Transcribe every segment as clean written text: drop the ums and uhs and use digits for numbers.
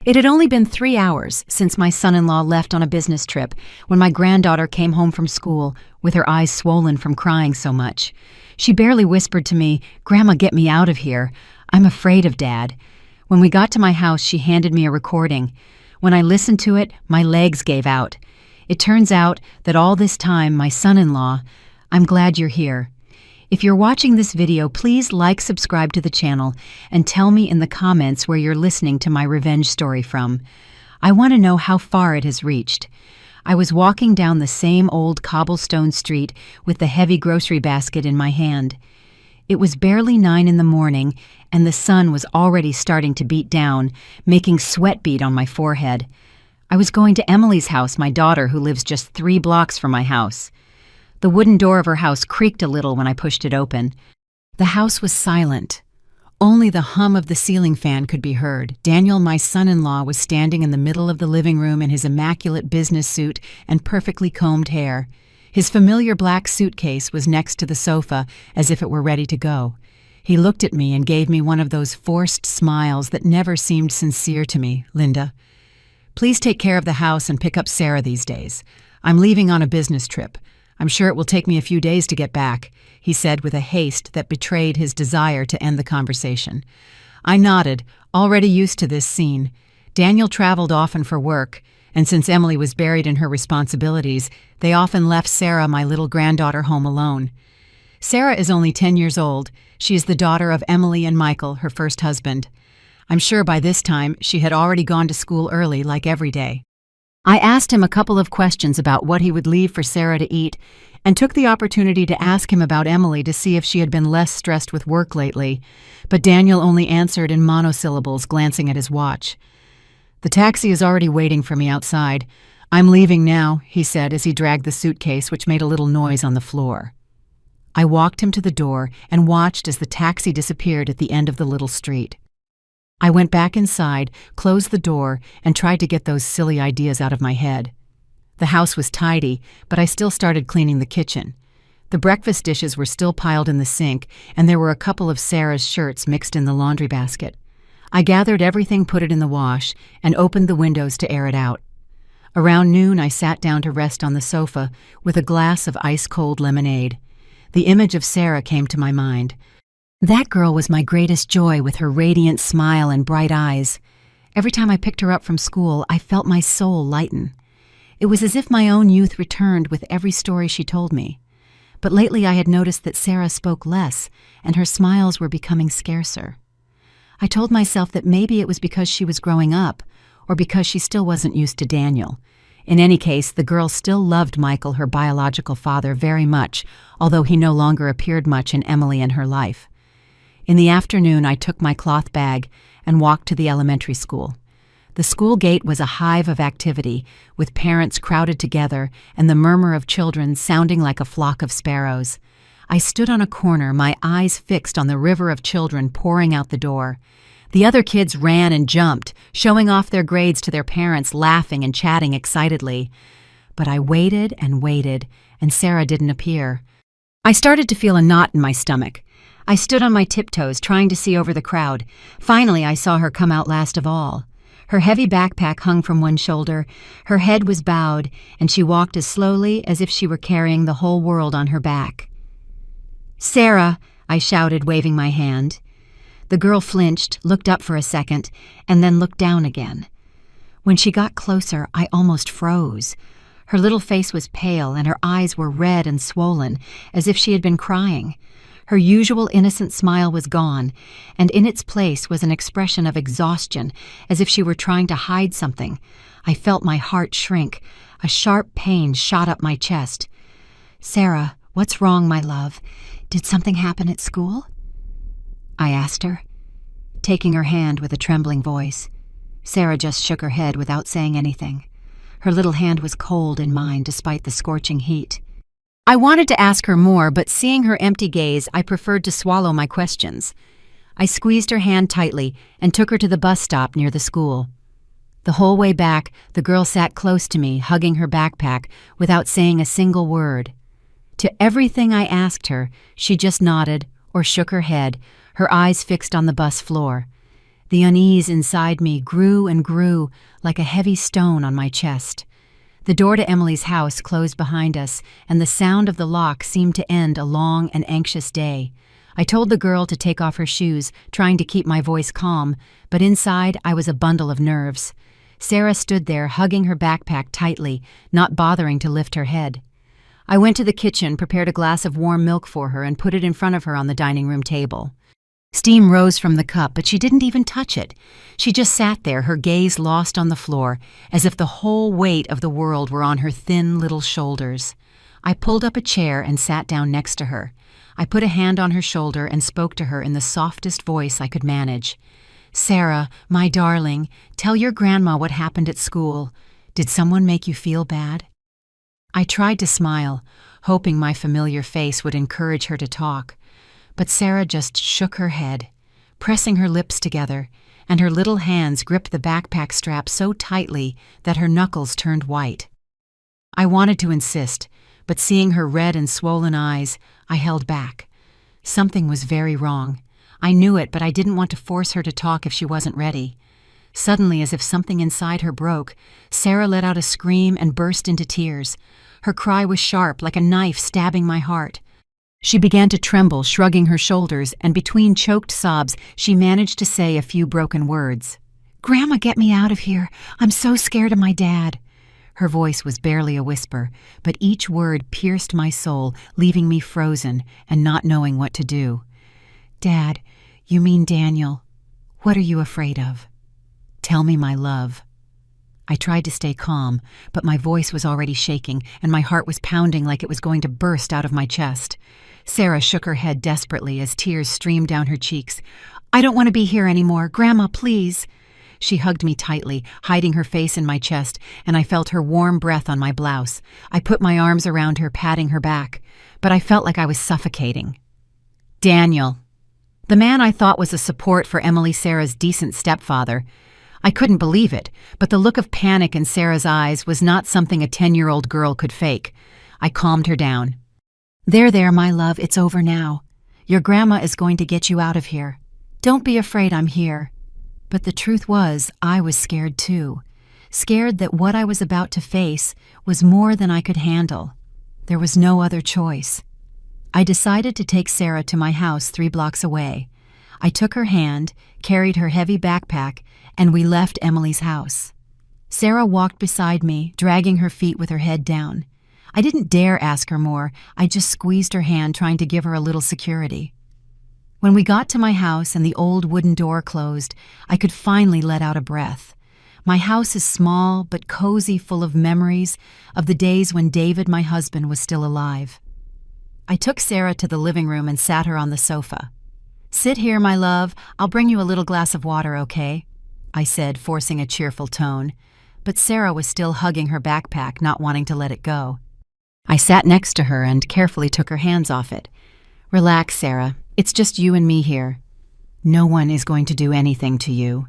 It had only been 3 hours since my son-in-law left on a business trip when my granddaughter came home from school with her eyes swollen from crying so much. She barely whispered to me, "Grandma, get me out of here. I'm afraid of Dad." When we got to my house, she handed me a recording. When I listened to it, my legs gave out. It turns out that all this time, my son-in-law, I'm glad you're here. If you're watching this video, please subscribe to the channel, and tell me in the comments where you're listening to my revenge story from. I want to know how far it has reached. I was walking down the same old cobblestone street with the heavy grocery basket in my hand. It was barely 9 in the morning, and the sun was already starting to beat down, making sweat bead on my forehead. I was going to Emily's house, my daughter, who lives just 3 blocks from my house. The wooden door of her house creaked a little when I pushed it open. The house was silent. Only the hum of the ceiling fan could be heard. Daniel, my son-in-law, was standing in the middle of the living room in his immaculate business suit and perfectly combed hair. His familiar black suitcase was next to the sofa, as if it were ready to go. He looked at me and gave me one of those forced smiles that never seemed sincere to me. "Linda, please take care of the house and pick up Sarah these days. I'm leaving on a business trip. I'm sure it will take me a few days to get back," he said with a haste that betrayed his desire to end the conversation. I nodded, already used to this scene. Daniel traveled often for work, and since Emily was buried in her responsibilities, they often left Sarah, my little granddaughter, home alone. Sarah is only 10 years old. She is the daughter of Emily and Michael, her first husband. I'm sure by this time she had already gone to school early, like every day. I asked him a couple of questions about what he would leave for Sarah to eat, and took the opportunity to ask him about Emily to see if she had been less stressed with work lately, but Daniel only answered in monosyllables, glancing at his watch. "The taxi is already waiting for me outside. I'm leaving now," he said as he dragged the suitcase, which made a little noise on the floor. I walked him to the door and watched as the taxi disappeared at the end of the little street. I went back inside, closed the door, and tried to get those silly ideas out of my head. The house was tidy, but I still started cleaning the kitchen. The breakfast dishes were still piled in the sink, and there were a couple of Sarah's shirts mixed in the laundry basket. I gathered everything, put it in the wash, and opened the windows to air it out. Around noon, I sat down to rest on the sofa with a glass of ice-cold lemonade. The image of Sarah came to my mind. That girl was my greatest joy, with her radiant smile and bright eyes. Every time I picked her up from school, I felt my soul lighten. It was as if my own youth returned with every story she told me. But lately I had noticed that Sarah spoke less, and her smiles were becoming scarcer. I told myself that maybe it was because she was growing up, or because she still wasn't used to Daniel. In any case, the girl still loved Michael, her biological father, very much, although he no longer appeared much in Emily and her life. In the afternoon, I took my cloth bag and walked to the elementary school. The school gate was a hive of activity, with parents crowded together and the murmur of children sounding like a flock of sparrows. I stood on a corner, my eyes fixed on the river of children pouring out the door. The other kids ran and jumped, showing off their grades to their parents, laughing and chatting excitedly. But I waited, and Sarah didn't appear. I started to feel a knot in my stomach. I stood on my tiptoes, trying to see over the crowd. Finally, I saw her come out last of all. Her heavy backpack hung from one shoulder, her head was bowed, and she walked as slowly as if she were carrying the whole world on her back. "Sarah!" I shouted, waving my hand. The girl flinched, looked up for a second, and then looked down again. When she got closer, I almost froze. Her little face was pale, and her eyes were red and swollen, as if she had been crying. Her usual innocent smile was gone, and in its place was an expression of exhaustion, as if she were trying to hide something. I felt my heart shrink. A sharp pain shot up my chest. "Sarah, what's wrong, my love? Did something happen at school?" I asked her, taking her hand with a trembling voice. Sarah just shook her head without saying anything. Her little hand was cold in mine despite the scorching heat. I wanted to ask her more, but seeing her empty gaze, I preferred to swallow my questions. I squeezed her hand tightly and took her to the bus stop near the school. The whole way back, the girl sat close to me, hugging her backpack, without saying a single word. To everything I asked her, she just nodded or shook her head, her eyes fixed on the bus floor. The unease inside me grew and grew like a heavy stone on my chest. The door to Emily's house closed behind us, and the sound of the lock seemed to end a long and anxious day. I told the girl to take off her shoes, trying to keep my voice calm, but inside I was a bundle of nerves. Sarah stood there, hugging her backpack tightly, not bothering to lift her head. I went to the kitchen, prepared a glass of warm milk for her, and put it in front of her on the dining room table. Steam rose from the cup, but she didn't even touch it. She just sat there, her gaze lost on the floor, as if the whole weight of the world were on her thin little shoulders. I pulled up a chair and sat down next to her. I put a hand on her shoulder and spoke to her in the softest voice I could manage. "Sarah, my darling, tell your grandma what happened at school. Did someone make you feel bad?" I tried to smile, hoping my familiar face would encourage her to talk. But Sarah just shook her head, pressing her lips together, and her little hands gripped the backpack strap so tightly that her knuckles turned white. I wanted to insist, but seeing her red and swollen eyes, I held back. Something was very wrong. I knew it, but I didn't want to force her to talk if she wasn't ready. Suddenly, as if something inside her broke, Sarah let out a scream and burst into tears. Her cry was sharp, like a knife stabbing my heart. She began to tremble, shrugging her shoulders, and between choked sobs, she managed to say a few broken words. "Grandma, get me out of here. I'm so scared of my dad." Her voice was barely a whisper, but each word pierced my soul, leaving me frozen and not knowing what to do. "Dad, you mean Daniel. What are you afraid of? Tell me, my love." I tried to stay calm, but my voice was already shaking, and my heart was pounding like it was going to burst out of my chest. Sarah shook her head desperately as tears streamed down her cheeks. "I don't want to be here anymore. Grandma, please." She hugged me tightly, hiding her face in my chest, and I felt her warm breath on my blouse. I put my arms around her, patting her back, but I felt like I was suffocating. Daniel. The man I thought was a support for Emily Sarah's decent stepfather. I couldn't believe it, but the look of panic in Sarah's eyes was not something a 10-year-old girl could fake. I calmed her down. There, my love, it's over now. Your grandma is going to get you out of here. Don't be afraid, I'm here." But the truth was, I was scared too. Scared that what I was about to face was more than I could handle. There was no other choice. I decided to take Sarah to my house 3 blocks away. I took her hand, carried her heavy backpack, and we left Emily's house. Sarah walked beside me, dragging her feet with her head down. I didn't dare ask her more. I just squeezed her hand, trying to give her a little security. When we got to my house and the old wooden door closed, I could finally let out a breath. My house is small but cozy, full of memories of the days when David, my husband, was still alive. I took Sarah to the living room and sat her on the sofa. "Sit here, my love. I'll bring you a little glass of water, okay?" I said, forcing a cheerful tone. But Sarah was still hugging her backpack, not wanting to let it go. I sat next to her and carefully took her hands off it. "Relax, Sarah. It's just you and me here. No one is going to do anything to you."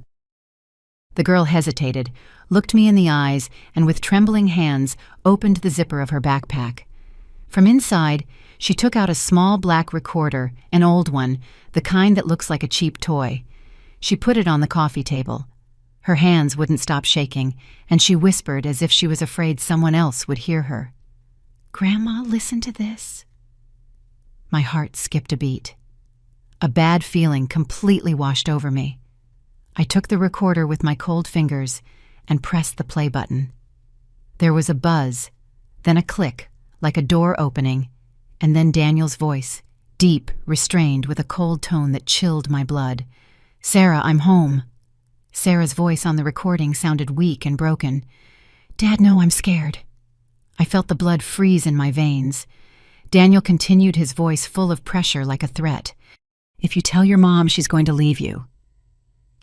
The girl hesitated, looked me in the eyes, and with trembling hands opened the zipper of her backpack. From inside, she took out a small black recorder, an old one, the kind that looks like a cheap toy. She put it on the coffee table. Her hands wouldn't stop shaking, and she whispered as if she was afraid someone else would hear her. "Grandma, listen to this." My heart skipped a beat. A bad feeling completely washed over me. I took the recorder with my cold fingers and pressed the play button. There was a buzz, then a click, like a door opening, and then Daniel's voice, deep, restrained, with a cold tone that chilled my blood. "Sarah, I'm home." Sarah's voice on the recording sounded weak and broken. "Dad, no, I'm scared." I felt the blood freeze in my veins. Daniel continued, his voice full of pressure like a threat. "If you tell your mom, she's going to leave you.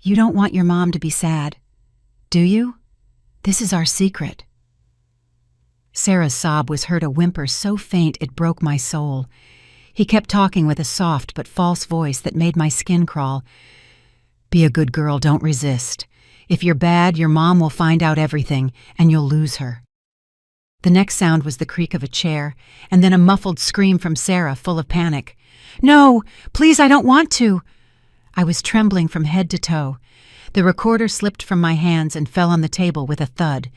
You don't want your mom to be sad, do you? This is our secret." Sarah's sob was heard, a whimper so faint it broke my soul. He kept talking with a soft but false voice that made my skin crawl. "Be a good girl, don't resist. If you're bad, your mom will find out everything, and you'll lose her." The next sound was the creak of a chair, and then a muffled scream from Sarah, full of panic. "No, please, I don't want to." I was trembling from head to toe. The recorder slipped from my hands and fell on the table with a thud.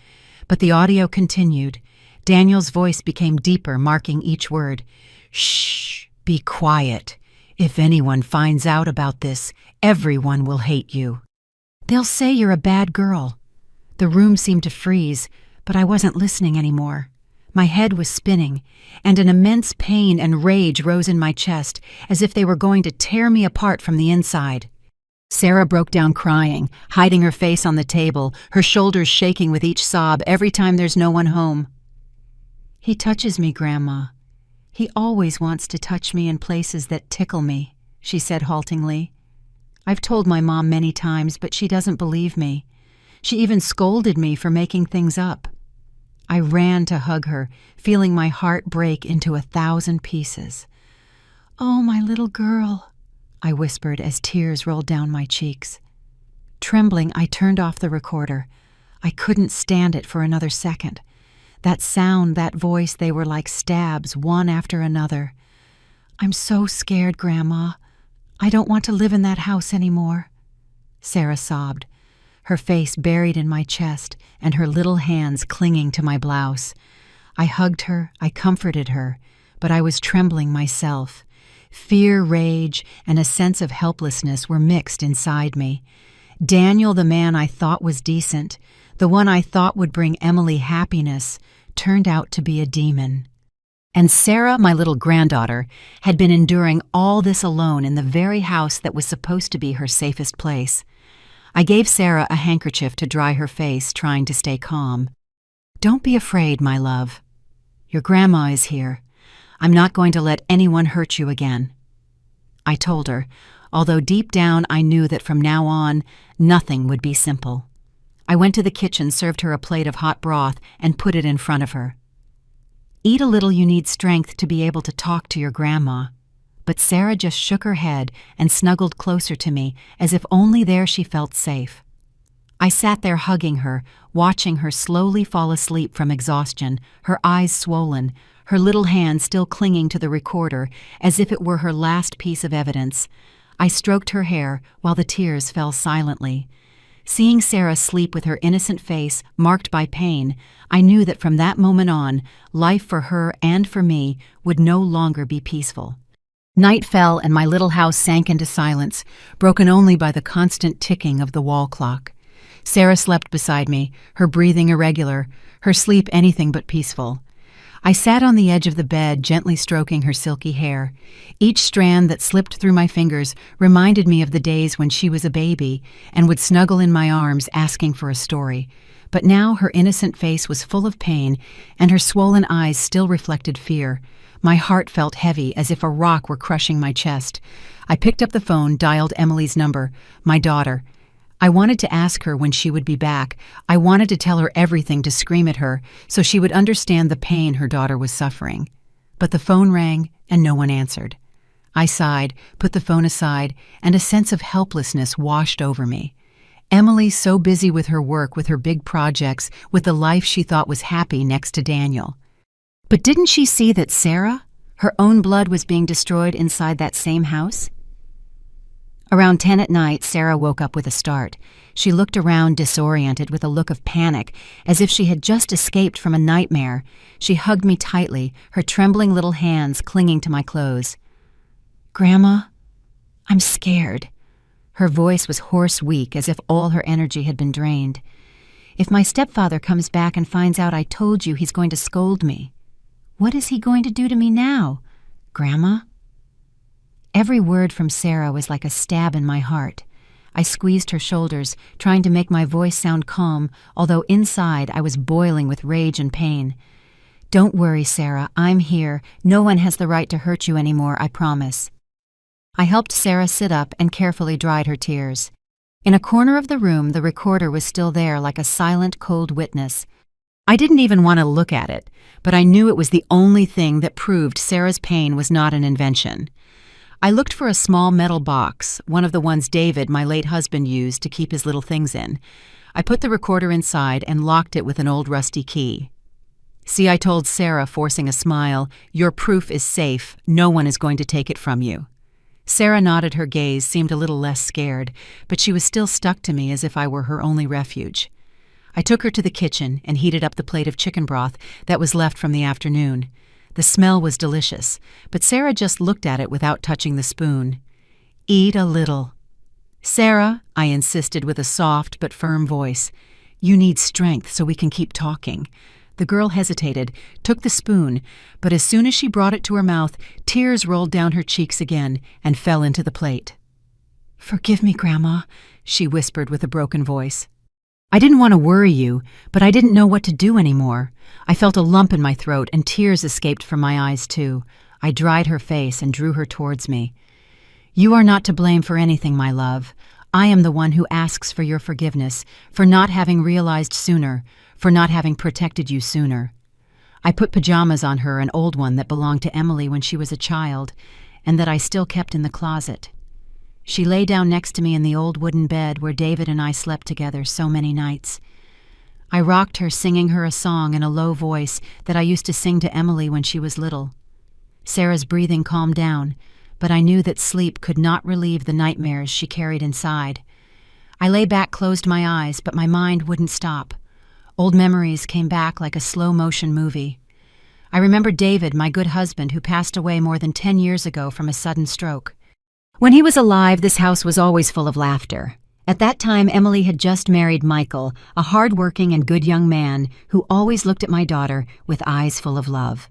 But the audio continued. Daniel's voice became deeper, marking each word. "Shh, be quiet. If anyone finds out about this, everyone will hate you. They'll say you're a bad girl." The room seemed to freeze, but I wasn't listening anymore. My head was spinning, and an immense pain and rage rose in my chest, as if they were going to tear me apart from the inside. Sarah broke down crying, hiding her face on the table, her shoulders shaking with each sob every time there's no one home. "He touches me, Grandma. He always wants to touch me in places that tickle me," she said haltingly. "I've told my mom many times, but she doesn't believe me. She even scolded me for making things up." I ran to hug her, feeling my heart break into 1,000 pieces. "Oh, my little girl," I whispered as tears rolled down my cheeks. Trembling, I turned off the recorder. I couldn't stand it for another second. That sound, that voice, they were like stabs, one after another. "I'm so scared, Grandma. I don't want to live in that house anymore," Sarah sobbed, her face buried in my chest and her little hands clinging to my blouse. I hugged her, I comforted her, but I was trembling myself. Fear, rage, and a sense of helplessness were mixed inside me. Daniel, the man I thought was decent, the one I thought would bring Emily happiness, turned out to be a demon. And Sarah, my little granddaughter, had been enduring all this alone in the very house that was supposed to be her safest place. I gave Sarah a handkerchief to dry her face, trying to stay calm. "Don't be afraid, my love. Your grandma is here. I'm not going to let anyone hurt you again," I told her, although deep down I knew that from now on, nothing would be simple. I went to the kitchen, served her a plate of hot broth, and put it in front of her. "Eat a little, you need strength to be able to talk to your grandma." But Sarah just shook her head and snuggled closer to me, as if only there she felt safe. I sat there hugging her, watching her slowly fall asleep from exhaustion, her eyes swollen, her little hand still clinging to the recorder as if it were her last piece of evidence. I stroked her hair while the tears fell silently. Seeing Sarah sleep with her innocent face marked by pain, I knew that from that moment on, life for her and for me would no longer be peaceful. Night fell and my little house sank into silence, broken only by the constant ticking of the wall clock. Sarah slept beside me, her breathing irregular, her sleep anything but peaceful. I sat on the edge of the bed, gently stroking her silky hair. Each strand that slipped through my fingers reminded me of the days when she was a baby and would snuggle in my arms asking for a story. But now her innocent face was full of pain, and her swollen eyes still reflected fear. My heart felt heavy, as if a rock were crushing my chest. I picked up the phone, dialed Emily's number, my daughter. I wanted to ask her when she would be back. I wanted to tell her everything, to scream at her, so she would understand the pain her daughter was suffering. But the phone rang, and no one answered. I sighed, put the phone aside, and a sense of helplessness washed over me. Emily, so busy with her work, with her big projects, with the life she thought was happy next to Daniel. But didn't she see that Sarah, her own blood, was being destroyed inside that same house? Around 10 at night, Sarah woke up with a start. She looked around, disoriented, with a look of panic, as if she had just escaped from a nightmare. She hugged me tightly, her trembling little hands clinging to my clothes. "Grandma, I'm scared." Her voice was hoarse, weak, as if all her energy had been drained. "If my stepfather comes back and finds out I told you, he's going to scold me. What is he going to do to me now, Grandma?" Every word from Sarah was like a stab in my heart. I squeezed her shoulders, trying to make my voice sound calm, although inside I was boiling with rage and pain. "Don't worry, Sarah, I'm here. No one has the right to hurt you anymore, I promise." I helped Sarah sit up and carefully dried her tears. In a corner of the room, the recorder was still there like a silent, cold witness. I didn't even want to look at it, but I knew it was the only thing that proved Sarah's pain was not an invention. I looked for a small metal box, one of the ones David, my late husband, used to keep his little things in. I put the recorder inside and locked it with an old rusty key. "See," I told Sarah, forcing a smile, "your proof is safe. No one is going to take it from you." Sarah nodded. Her gaze seemed a little less scared, but she was still stuck to me as if I were her only refuge. I took her to the kitchen and heated up the plate of chicken broth that was left from the afternoon. The smell was delicious, but Sarah just looked at it without touching the spoon. "Eat a little." "Sarah," I insisted with a soft but firm voice, "you need strength so we can keep talking." The girl hesitated, took the spoon, but as soon as she brought it to her mouth, tears rolled down her cheeks again and fell into the plate. "Forgive me, Grandma," she whispered with a broken voice. I didn't want to worry you, but I didn't know what to do anymore. I felt a lump in my throat and tears escaped from my eyes too. I dried her face and drew her towards me. "You are not to blame for anything, my love. I am the one who asks for your forgiveness, for not having realized sooner, for not having protected you sooner." I put pajamas on her, an old one that belonged to Emily when she was a child, and that I still kept in the closet. She lay down next to me in the old wooden bed where David and I slept together so many nights. I rocked her, singing her a song in a low voice that I used to sing to Emily when she was little. Sarah's breathing calmed down, but I knew that sleep could not relieve the nightmares she carried inside. I lay back, closed my eyes, but my mind wouldn't stop. Old memories came back like a slow-motion movie. I remembered David, my good husband, who passed away more than 10 years ago from a sudden stroke. When he was alive, this house was always full of laughter. At that time, Emily had just married Michael, a hard-working and good young man who always looked at my daughter with eyes full of love.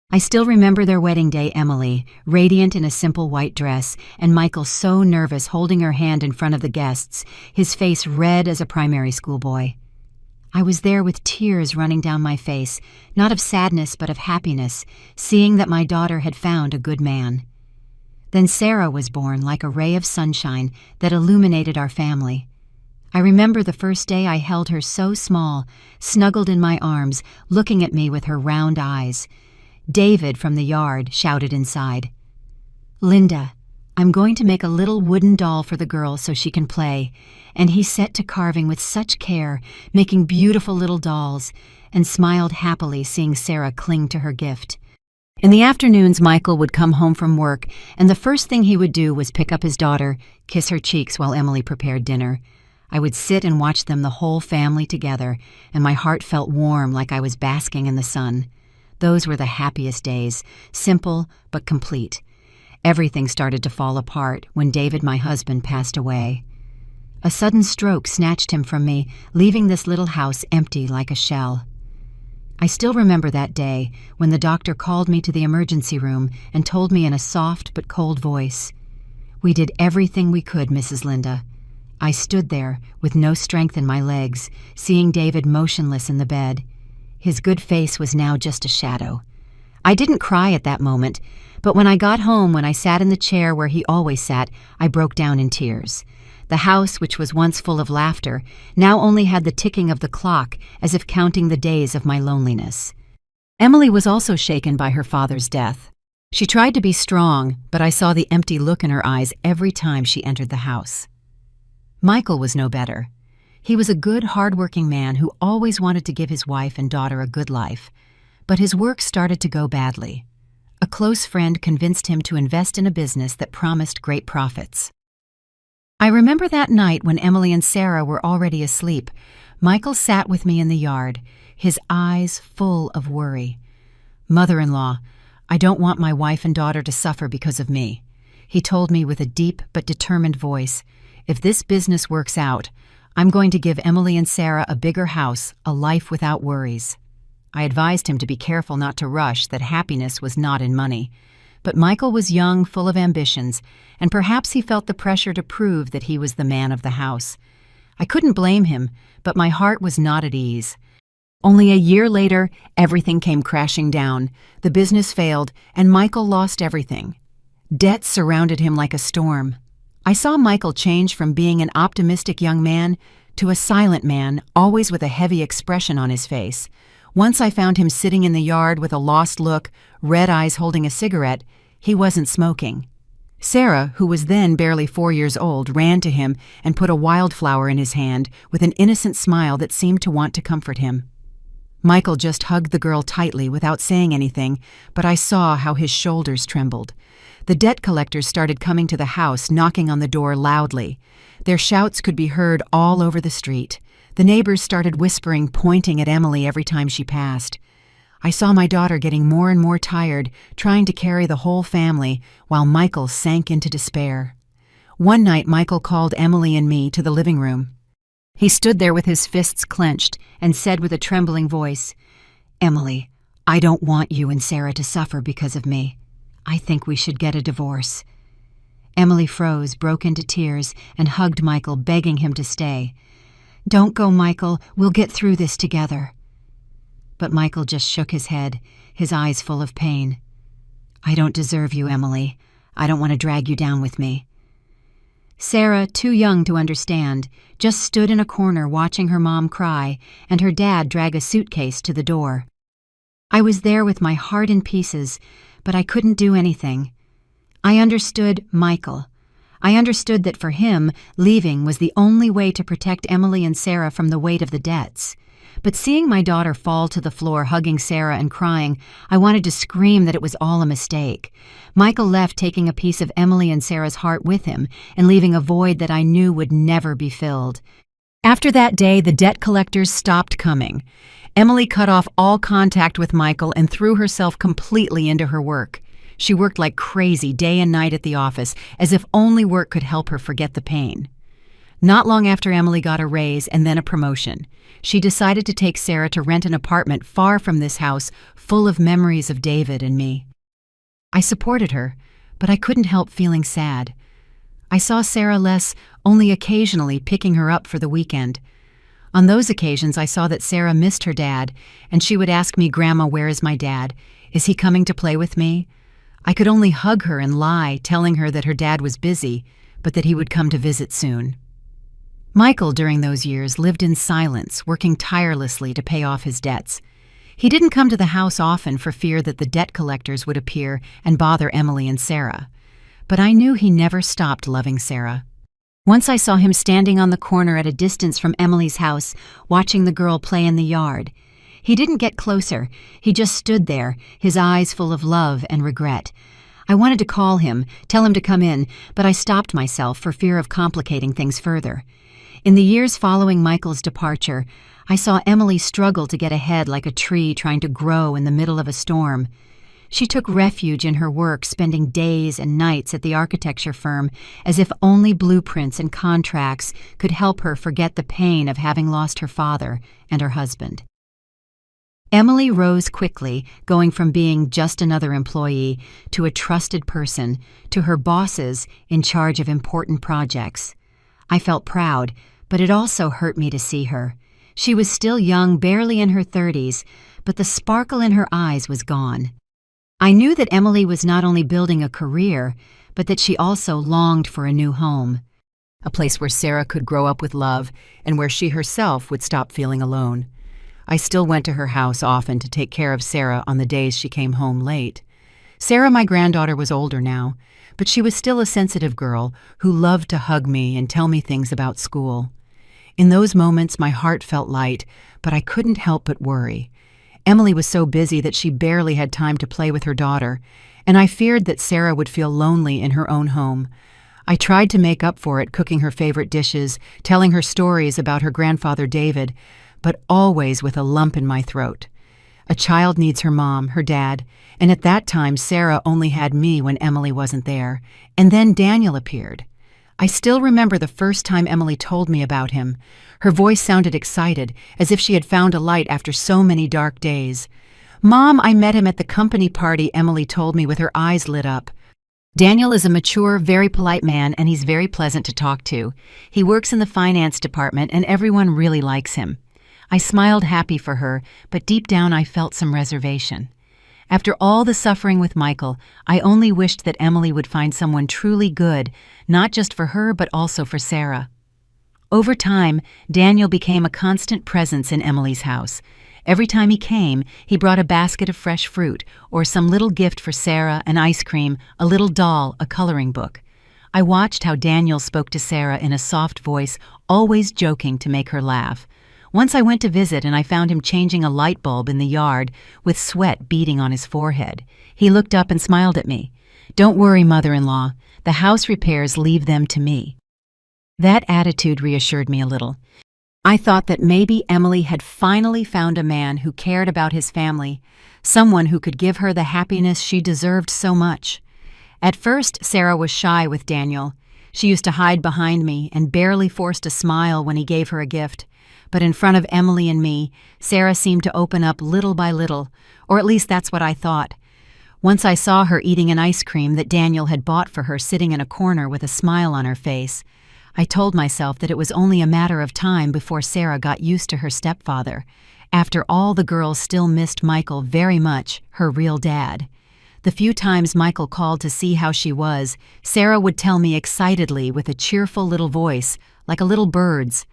I still remember their wedding day, Emily, radiant in a simple white dress, and Michael so nervous holding her hand in front of the guests, his face red as a primary school boy. I was there with tears running down my face, not of sadness but of happiness, seeing that my daughter had found a good man. Then Sarah was born like a ray of sunshine that illuminated our family. I remember the first day I held her so small, snuggled in my arms, looking at me with her round eyes. David from the yard shouted inside, "Linda, I'm going to make a little wooden doll for the girl so she can play," and he set to carving with such care, making beautiful little dolls, and smiled happily seeing Sarah cling to her gift. In the afternoons, Michael would come home from work, and the first thing he would do was pick up his daughter, kiss her cheeks while Emily prepared dinner. I would sit and watch them, the whole family together, and my heart felt warm like I was basking in the sun. Those were the happiest days, simple but complete. Everything started to fall apart when David, my husband, passed away. A sudden stroke snatched him from me, leaving this little house empty like a shell. I still remember that day when the doctor called me to the emergency room and told me in a soft but cold voice, "We did everything we could, Mrs. Linda." I stood there with no strength in my legs, seeing David motionless in the bed. His good face was now just a shadow. I didn't cry at that moment, but when I got home, when I sat in the chair where he always sat, I broke down in tears. The house, which was once full of laughter, now only had the ticking of the clock, as if counting the days of my loneliness. Emily was also shaken by her father's death. She tried to be strong, but I saw the empty look in her eyes every time she entered the house. Michael was no better. He was a good, hard-working man who always wanted to give his wife and daughter a good life, but his work started to go badly. A close friend convinced him to invest in a business that promised great profits. I remember that night when Emily and Sarah were already asleep. Michael sat with me in the yard, his eyes full of worry. "Mother-in-law, I don't want my wife and daughter to suffer because of me," he told me with a deep but determined voice. "If this business works out, I'm going to give Emily and Sarah a bigger house, a life without worries." I advised him to be careful not to rush, that happiness was not in money. But Michael was young, full of ambitions, and perhaps he felt the pressure to prove that he was the man of the house. I couldn't blame him, but my heart was not at ease. Only a year later, everything came crashing down. The business failed, and Michael lost everything. Debt surrounded him like a storm. I saw Michael change from being an optimistic young man to a silent man, always with a heavy expression on his face. Once I found him sitting in the yard with a lost look, red eyes holding a cigarette. He wasn't smoking. Sarah, who was then barely 4 years old, ran to him and put a wildflower in his hand with an innocent smile that seemed to want to comfort him. Michael just hugged the girl tightly without saying anything, but I saw how his shoulders trembled. The debt collectors started coming to the house, knocking on the door loudly. Their shouts could be heard all over the street. The neighbors started whispering, pointing at Emily every time she passed. I saw my daughter getting more and more tired, trying to carry the whole family, while Michael sank into despair. One night, Michael called Emily and me to the living room. He stood there with his fists clenched and said with a trembling voice, "Emily, I don't want you and Sarah to suffer because of me. I think we should get a divorce." Emily froze, broke into tears, and hugged Michael, begging him to stay. "Don't go, Michael. We'll get through this together." But Michael just shook his head, his eyes full of pain. "I don't deserve you, Emily. I don't want to drag you down with me." Sarah, too young to understand, just stood in a corner watching her mom cry and her dad drag a suitcase to the door. I was there with my heart in pieces, but I couldn't do anything. I understood Michael. I understood that for him, leaving was the only way to protect Emily and Sarah from the weight of the debts. But seeing my daughter fall to the floor hugging Sarah and crying, I wanted to scream that it was all a mistake. Michael left, taking a piece of Emily and Sarah's heart with him and leaving a void that I knew would never be filled. After that day, the debt collectors stopped coming. Emily cut off all contact with Michael and threw herself completely into her work. She worked like crazy day and night at the office, as if only work could help her forget the pain. Not long after Emily got a raise and then a promotion, she decided to take Sarah to rent an apartment far from this house, full of memories of David and me. I supported her, but I couldn't help feeling sad. I saw Sarah less, only occasionally picking her up for the weekend. On those occasions, I saw that Sarah missed her dad, and she would ask me, "Grandma, where is my dad? Is he coming to play with me?" I could only hug her and lie, telling her that her dad was busy, but that he would come to visit soon. Michael, during those years, lived in silence, working tirelessly to pay off his debts. He didn't come to the house often for fear that the debt collectors would appear and bother Emily and Sarah. But I knew he never stopped loving Sarah. Once I saw him standing on the corner at a distance from Emily's house, watching the girl play in the yard. He didn't get closer. He just stood there, his eyes full of love and regret. I wanted to call him, tell him to come in, but I stopped myself for fear of complicating things further. In the years following Michael's departure, I saw Emily struggle to get ahead like a tree trying to grow in the middle of a storm. She took refuge in her work, spending days and nights at the architecture firm, as if only blueprints and contracts could help her forget the pain of having lost her father and her husband. Emily rose quickly, going from being just another employee to a trusted person, to her bosses in charge of important projects. I felt proud, but it also hurt me to see her. She was still young, barely in her 30s, but the sparkle in her eyes was gone. I knew that Emily was not only building a career, but that she also longed for a new home. A place where Sarah could grow up with love and where she herself would stop feeling alone. I still went to her house often to take care of Sarah on the days she came home late. Sarah, my granddaughter, was older now, but she was still a sensitive girl who loved to hug me and tell me things about school. In those moments, my heart felt light, but I couldn't help but worry. Emily was so busy that she barely had time to play with her daughter, and I feared that Sarah would feel lonely in her own home. I tried to make up for it, cooking her favorite dishes, telling her stories about her grandfather David, but always with a lump in my throat. A child needs her mom, her dad, and at that time Sarah only had me when Emily wasn't there, and then Daniel appeared. I still remember the first time Emily told me about him. Her voice sounded excited, as if she had found a light after so many dark days. "Mom, I met him at the company party," Emily told me with her eyes lit up. "Daniel is a mature, very polite man, and he's very pleasant to talk to. He works in the finance department, and everyone really likes him." I smiled happy for her, but deep down I felt some reservation. After all the suffering with Michael, I only wished that Emily would find someone truly good, not just for her but also for Sarah. Over time, Daniel became a constant presence in Emily's house. Every time he came, he brought a basket of fresh fruit, or some little gift for Sarah, an ice cream, a little doll, a coloring book. I watched how Daniel spoke to Sarah in a soft voice, always joking to make her laugh. Once I went to visit and I found him changing a light bulb in the yard with sweat beading on his forehead. He looked up and smiled at me. "Don't worry, mother-in-law. The house repairs, leave them to me." That attitude reassured me a little. I thought that maybe Emily had finally found a man who cared about his family, someone who could give her the happiness she deserved so much. At first, Sarah was shy with Daniel. She used to hide behind me and barely forced a smile when he gave her a gift. But in front of Emily and me, Sarah seemed to open up little by little, or at least that's what I thought. Once I saw her eating an ice cream that Daniel had bought for her sitting in a corner with a smile on her face. I told myself that it was only a matter of time before Sarah got used to her stepfather. After all, the girls still missed Michael very much, her real dad. The few times Michael called to see how she was, Sarah would tell me excitedly with a cheerful little voice, like a little bird's.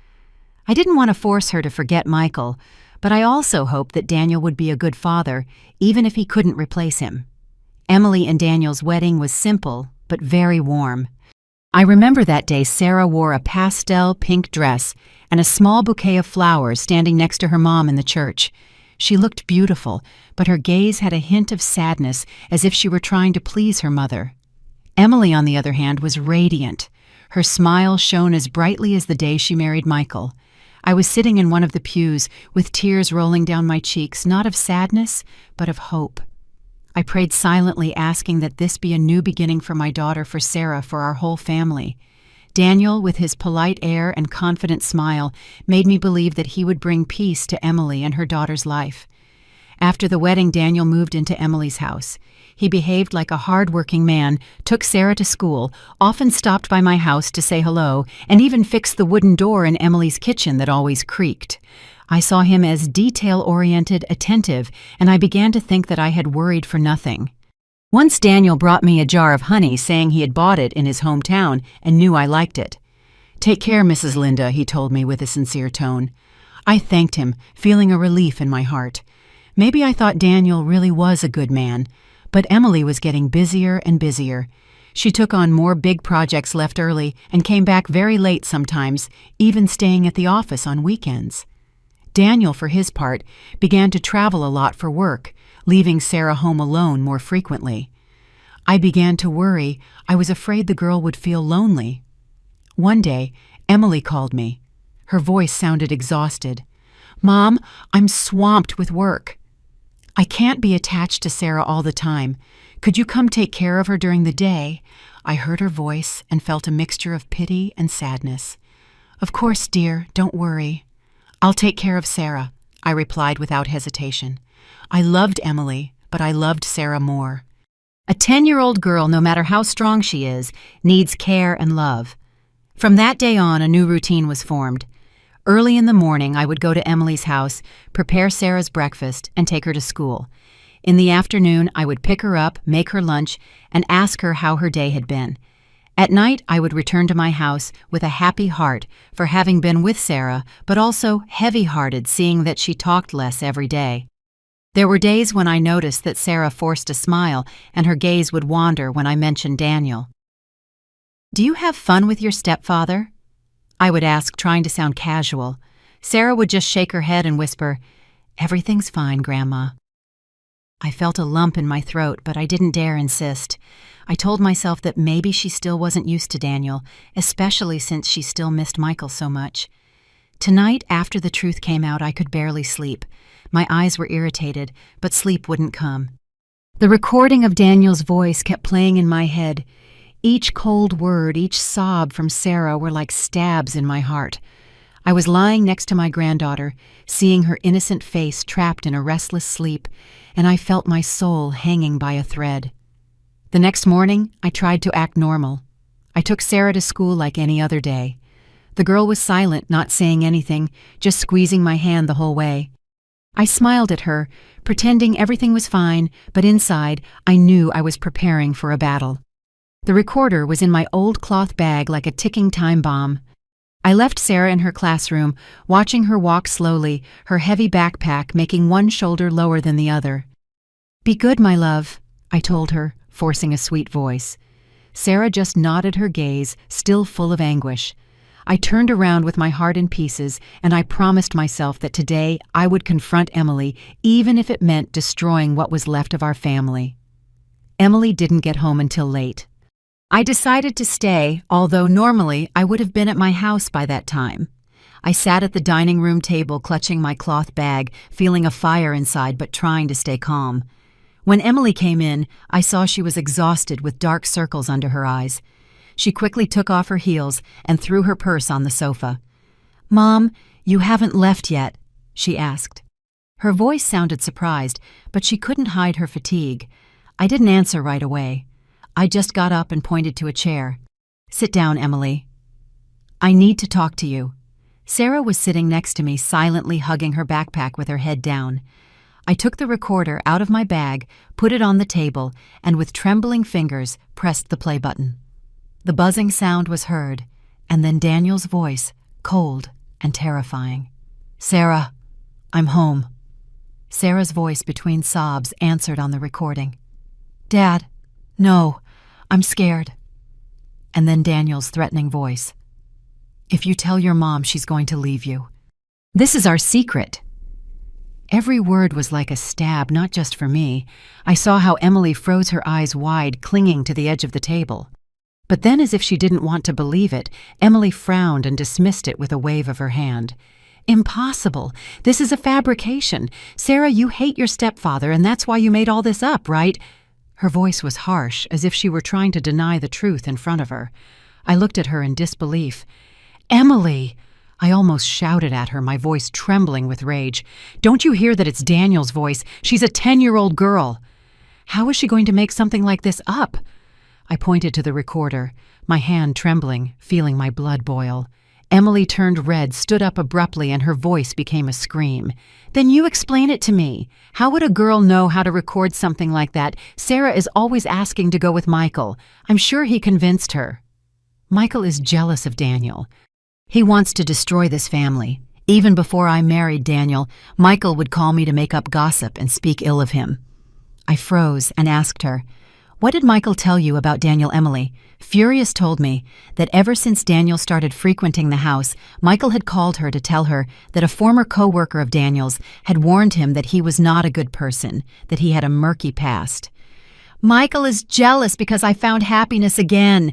I didn't want to force her to forget Michael, but I also hoped that Daniel would be a good father, even if he couldn't replace him. Emily and Daniel's wedding was simple, but very warm. I remember that day Sarah wore a pastel pink dress and a small bouquet of flowers standing next to her mom in the church. She looked beautiful, but her gaze had a hint of sadness, as if she were trying to please her mother. Emily, on the other hand, was radiant. Her smile shone as brightly as the day she married Michael. I was sitting in one of the pews, with tears rolling down my cheeks, not of sadness, but of hope. I prayed silently, asking that this be a new beginning for my daughter, for Sarah, for our whole family. Daniel, with his polite air and confident smile, made me believe that he would bring peace to Emily and her daughter's life. After the wedding, Daniel moved into Emily's house. He behaved like a hard-working man, took Sarah to school, often stopped by my house to say hello, and even fixed the wooden door in Emily's kitchen that always creaked. I saw him as detail-oriented, attentive, and I began to think that I had worried for nothing. Once Daniel brought me a jar of honey, saying he had bought it in his hometown and knew I liked it. "Take care, Mrs. Linda," he told me with a sincere tone. I thanked him, feeling a relief in my heart. Maybe I thought Daniel really was a good man, but Emily was getting busier and busier. She took on more big projects, left early, and came back very late sometimes, even staying at the office on weekends. Daniel, for his part, began to travel a lot for work, leaving Sarah home alone more frequently. I began to worry. I was afraid the girl would feel lonely. One day, Emily called me. Her voice sounded exhausted. "Mom, I'm swamped with work." "I can't be attached to Sarah all the time. Could you come take care of her during the day?" I heard her voice and felt a mixture of pity and sadness. "Of course, dear, don't worry." "I'll take care of Sarah," I replied without hesitation. I loved Emily, but I loved Sarah more. A 10-year-old girl, no matter how strong she is, needs care and love. From that day on, a new routine was formed. Early in the morning, I would go to Emily's house, prepare Sarah's breakfast, and take her to school. In the afternoon, I would pick her up, make her lunch, and ask her how her day had been. At night, I would return to my house with a happy heart for having been with Sarah, but also heavy-hearted seeing that she talked less every day. There were days when I noticed that Sarah forced a smile and her gaze would wander when I mentioned Daniel. "Do you have fun with your stepfather?" I would ask, trying to sound casual. Sarah would just shake her head and whisper, "Everything's fine, Grandma." I felt a lump in my throat, but I didn't dare insist. I told myself that maybe she still wasn't used to Daniel, especially since she still missed Michael so much. Tonight, after the truth came out, I could barely sleep. My eyes were irritated, but sleep wouldn't come. The recording of Daniel's voice kept playing in my head. Each cold word, each sob from Sarah were like stabs in my heart. I was lying next to my granddaughter, seeing her innocent face trapped in a restless sleep, and I felt my soul hanging by a thread. The next morning, I tried to act normal. I took Sarah to school like any other day. The girl was silent, not saying anything, just squeezing my hand the whole way. I smiled at her, pretending everything was fine, but inside, I knew I was preparing for a battle. The recorder was in my old cloth bag like a ticking time bomb. I left Sarah in her classroom, watching her walk slowly, her heavy backpack making one shoulder lower than the other. "Be good, my love," I told her, forcing a sweet voice. Sarah just nodded her gaze, still full of anguish. I turned around with my heart in pieces, and I promised myself that today I would confront Emily, even if it meant destroying what was left of our family. Emily didn't get home until late. I decided to stay, although normally I would have been at my house by that time. I sat at the dining room table clutching my cloth bag, feeling a fire inside but trying to stay calm. When Emily came in, I saw she was exhausted with dark circles under her eyes. She quickly took off her heels and threw her purse on the sofa. "Mom, you haven't left yet?" she asked. Her voice sounded surprised, but she couldn't hide her fatigue. I didn't answer right away. I just got up and pointed to a chair. "Sit down, Emily. I need to talk to you." Sarah was sitting next to me, silently hugging her backpack with her head down. I took the recorder out of my bag, put it on the table, and with trembling fingers pressed the play button. The buzzing sound was heard, and then Daniel's voice, cold and terrifying. "Sarah, I'm home." Sarah's voice between sobs answered on the recording. "Dad, no, I'm scared." And then Daniel's threatening voice. "If you tell your mom, she's going to leave you. This is our secret." Every word was like a stab, not just for me. I saw how Emily froze her eyes wide, clinging to the edge of the table. But then, as if she didn't want to believe it, Emily frowned and dismissed it with a wave of her hand. "Impossible. This is a fabrication. Sarah, you hate your stepfather, and that's why you made all this up, right?" Her voice was harsh, as if she were trying to deny the truth in front of her. I looked at her in disbelief. "Emily!" I almost shouted at her, my voice trembling with rage. "Don't you hear that it's Daniel's voice? She's a 10-year-old girl. How is she going to make something like this up?" I pointed to the recorder, my hand trembling, feeling my blood boil. Emily turned red, stood up abruptly, and her voice became a scream. "Then you explain it to me. How would a girl know how to record something like that? Sarah is always asking to go with Michael. I'm sure he convinced her." "Michael is jealous of Daniel. He wants to destroy this family. Even before I married Daniel, Michael would call me to make up gossip and speak ill of him." I froze and asked her, "What did Michael tell you about Daniel, Emily?" Furious told me that ever since Daniel started frequenting the house, Michael had called her to tell her that a former co-worker of Daniel's had warned him that he was not a good person, that he had a murky past. "Michael is jealous because I found happiness again,"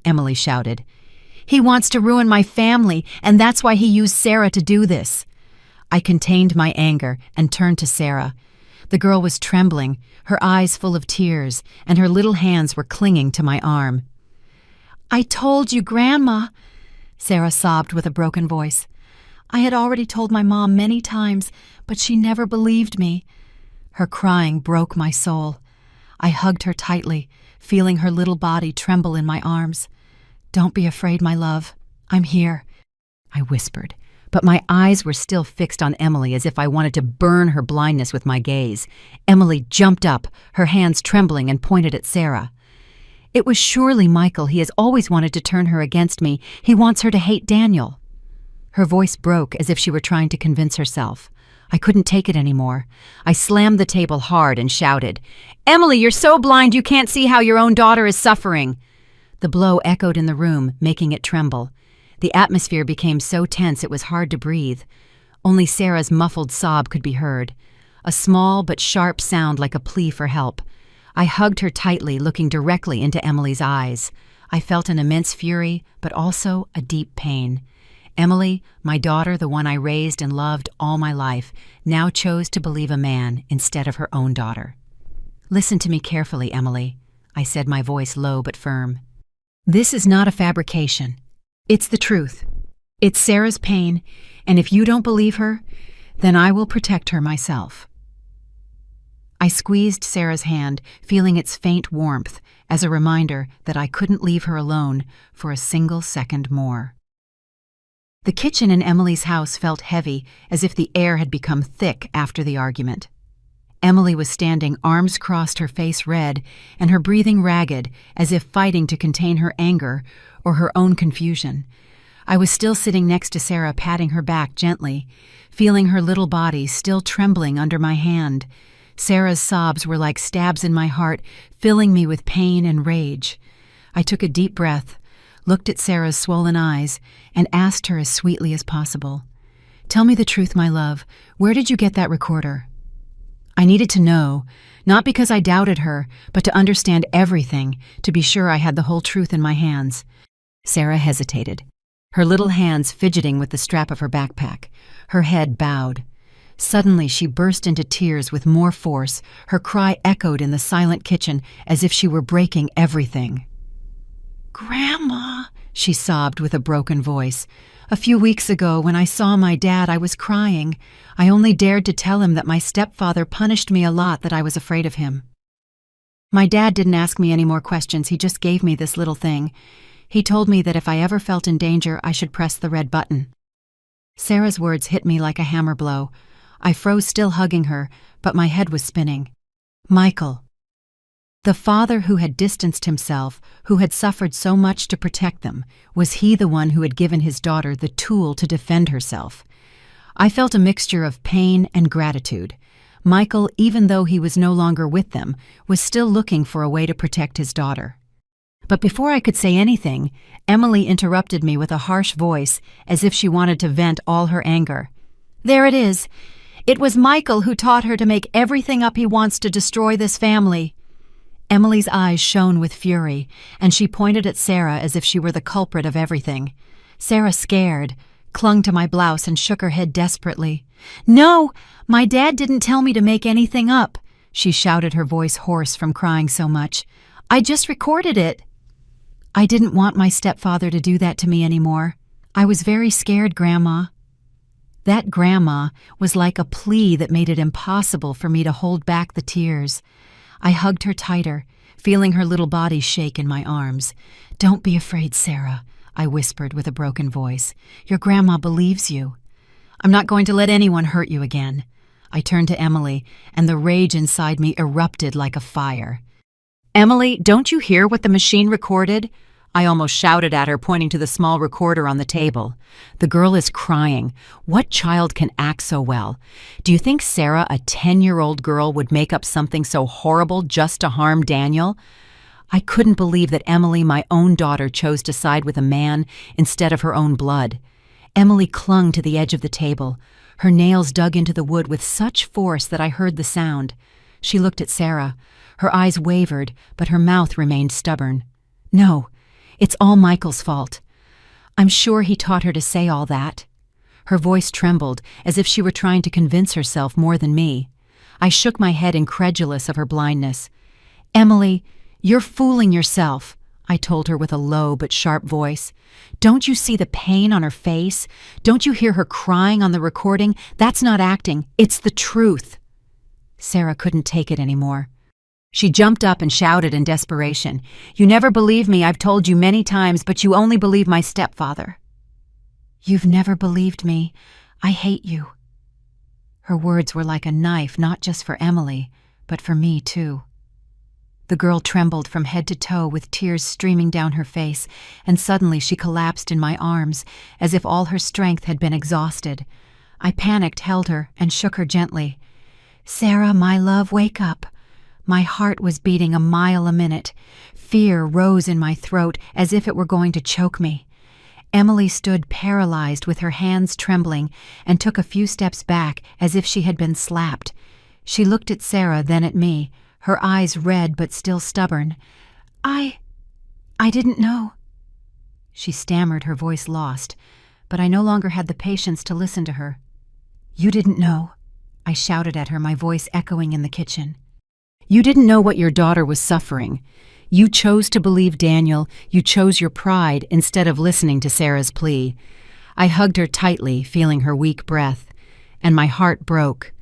Emily shouted. "He wants to ruin my family, and that's why he used Sarah to do this." I contained my anger and turned to Sarah. The girl was trembling, her eyes full of tears, and her little hands were clinging to my arm. "I told you, Grandma," Sarah sobbed with a broken voice. "I had already told my mom many times, but she never believed me." Her crying broke my soul. I hugged her tightly, feeling her little body tremble in my arms. "Don't be afraid, my love. I'm here," I whispered, but my eyes were still fixed on Emily as if I wanted to burn her blindness with my gaze. Emily jumped up, her hands trembling, and pointed at Sarah. "It was surely Michael. He has always wanted to turn her against me. He wants her to hate Daniel." Her voice broke as if she were trying to convince herself. I couldn't take it anymore. I slammed the table hard and shouted, "Emily, you're so blind you can't see how your own daughter is suffering." The blow echoed in the room, making it tremble. The atmosphere became so tense it was hard to breathe. Only Sarah's muffled sob could be heard, a small but sharp sound like a plea for help. I hugged her tightly, looking directly into Emily's eyes. I felt an immense fury, but also a deep pain. Emily, my daughter, the one I raised and loved all my life, now chose to believe a man instead of her own daughter. "Listen to me carefully, Emily," I said, my voice low but firm. "This is not a fabrication. It's the truth. It's Sarah's pain, and if you don't believe her, then I will protect her myself." I squeezed Sarah's hand, feeling its faint warmth, as a reminder that I couldn't leave her alone for a single second more. The kitchen in Emily's house felt heavy, as if the air had become thick after the argument. Emily was standing, arms crossed, her face red, and her breathing ragged, as if fighting to contain her anger or her own confusion. I was still sitting next to Sarah, patting her back gently, feeling her little body still trembling under my hand. Sarah's sobs were like stabs in my heart, filling me with pain and rage. I took a deep breath, looked at Sarah's swollen eyes, and asked her as sweetly as possible, "Tell me the truth, my love. Where did you get that recorder?" I needed to know, not because I doubted her, but to understand everything, to be sure I had the whole truth in my hands. Sarah hesitated, her little hands fidgeting with the strap of her backpack, her head bowed. Suddenly she burst into tears with more force, her cry echoed in the silent kitchen as if she were breaking everything. "Grandma," she sobbed with a broken voice. "A few weeks ago, when I saw my dad, I was crying. I only dared to tell him that my stepfather punished me a lot, that I was afraid of him. My dad didn't ask me any more questions, he just gave me this little thing. He told me that if I ever felt in danger, I should press the red button." Sarah's words hit me like a hammer blow. I froze, still hugging her, but my head was spinning. Michael. The father who had distanced himself, who had suffered so much to protect them, was he the one who had given his daughter the tool to defend herself? I felt a mixture of pain and gratitude. Michael, even though he was no longer with them, was still looking for a way to protect his daughter. But before I could say anything, Emily interrupted me with a harsh voice, as if she wanted to vent all her anger. "There it is. It was Michael who taught her to make everything up he wants to destroy this family." Emily's eyes shone with fury, and she pointed at Sarah as if she were the culprit of everything. Sarah, scared, clung to my blouse and shook her head desperately. "No, my dad didn't tell me to make anything up," she shouted, her voice hoarse from crying so much. "I just recorded it." "I didn't want my stepfather to do that to me anymore. I was very scared, Grandma." That grandma was like a plea that made it impossible for me to hold back the tears. I hugged her tighter, feeling her little body shake in my arms. "Don't be afraid, Sarah," I whispered with a broken voice. "Your grandma believes you. I'm not going to let anyone hurt you again." I turned to Emily, and the rage inside me erupted like a fire. "Emily, don't you hear what the machine recorded?" I almost shouted at her, pointing to the small recorder on the table. "The girl is crying. What child can act so well? Do you think Sarah, a 10-year-old girl, would make up something so horrible just to harm Daniel?" I couldn't believe that Emily, my own daughter, chose to side with a man instead of her own blood. Emily clung to the edge of the table. Her nails dug into the wood with such force that I heard the sound. She looked at Sarah. Her eyes wavered, but her mouth remained stubborn. "No. It's all Michael's fault. I'm sure he taught her to say all that." Her voice trembled, as if she were trying to convince herself more than me. I shook my head, incredulous of her blindness. "Emily, you're fooling yourself," I told her with a low but sharp voice. "Don't you see the pain on her face? Don't you hear her crying on the recording? That's not acting, it's the truth." Sarah couldn't take it anymore. She jumped up and shouted in desperation, "You never believe me. I've told you many times, but you only believe my stepfather." "You've never believed me. I hate you." Her words were like a knife, not just for Emily, but for me too. The girl trembled from head to toe with tears streaming down her face, and suddenly she collapsed in my arms, as if all her strength had been exhausted. I panicked, held her, and shook her gently. "Sarah, my love, wake up." My heart was beating a mile a minute. Fear rose in my throat as if it were going to choke me. Emily stood paralyzed with her hands trembling and took a few steps back as if she had been slapped. She looked at Sarah, then at me, her eyes red but still stubborn. I didn't know." She stammered, her voice lost, but I no longer had the patience to listen to her. "You didn't know," I shouted at her, my voice echoing in the kitchen. "You didn't know what your daughter was suffering. You chose to believe Daniel. You chose your pride instead of listening to Sarah's plea." I hugged her tightly, feeling her weak breath, and my heart broke.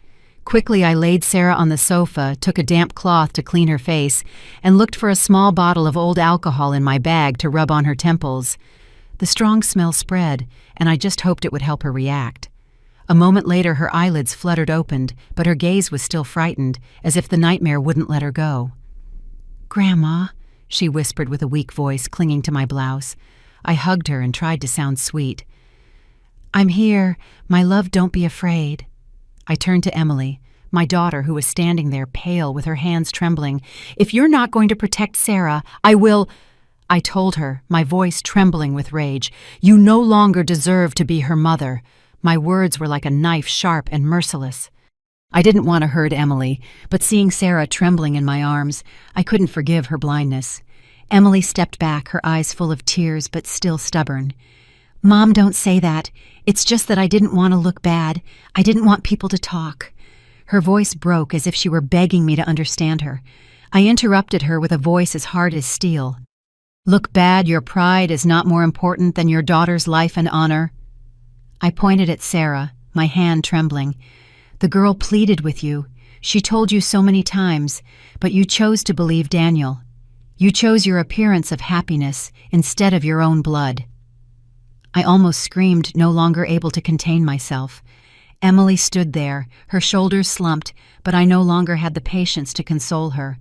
Quickly I laid Sarah on the sofa, took a damp cloth to clean her face, and looked for a small bottle of old alcohol in my bag to rub on her temples. The strong smell spread, and I just hoped it would help her react. A moment later her eyelids fluttered open, but her gaze was still frightened, as if the nightmare wouldn't let her go. "Grandma," she whispered with a weak voice, clinging to my blouse. I hugged her and tried to sound sweet. "I'm here. My love, don't be afraid." I turned to Emily, my daughter, who was standing there, pale, with her hands trembling. "If you're not going to protect Sarah, I will—" I told her, my voice trembling with rage. "You no longer deserve to be her mother." My words were like a knife, sharp and merciless. I didn't want to hurt Emily, but seeing Sarah trembling in my arms, I couldn't forgive her blindness. Emily stepped back, her eyes full of tears but still stubborn. "Mom, don't say that. It's just that I didn't want to look bad. I didn't want people to talk." Her voice broke as if she were begging me to understand her. I interrupted her with a voice as hard as steel. "Look bad, your pride is not more important than your daughter's life and honor." I pointed at Sarah, my hand trembling. "The girl pleaded with you. She told you so many times, but you chose to believe Daniel. You chose your appearance of happiness instead of your own blood." I almost screamed, no longer able to contain myself. Emily stood there, her shoulders slumped, but I no longer had the patience to console her.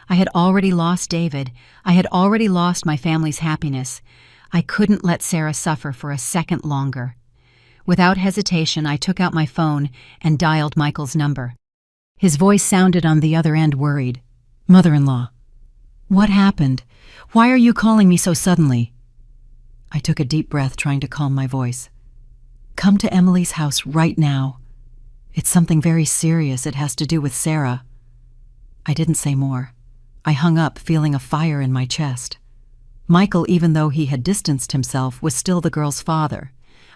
I had already lost David. I had already lost my family's happiness. I couldn't let Sarah suffer for a second longer. Without hesitation, I took out my phone and dialed Michael's number. His voice sounded on the other end worried. "Mother-in-law, what happened? Why are you calling me so suddenly?" I took a deep breath, trying to calm my voice. "Come to Emily's house right now. It's something very serious. It has to do with Sarah." I didn't say more. I hung up, feeling a fire in my chest. Michael, even though he had distanced himself, was still the girl's father.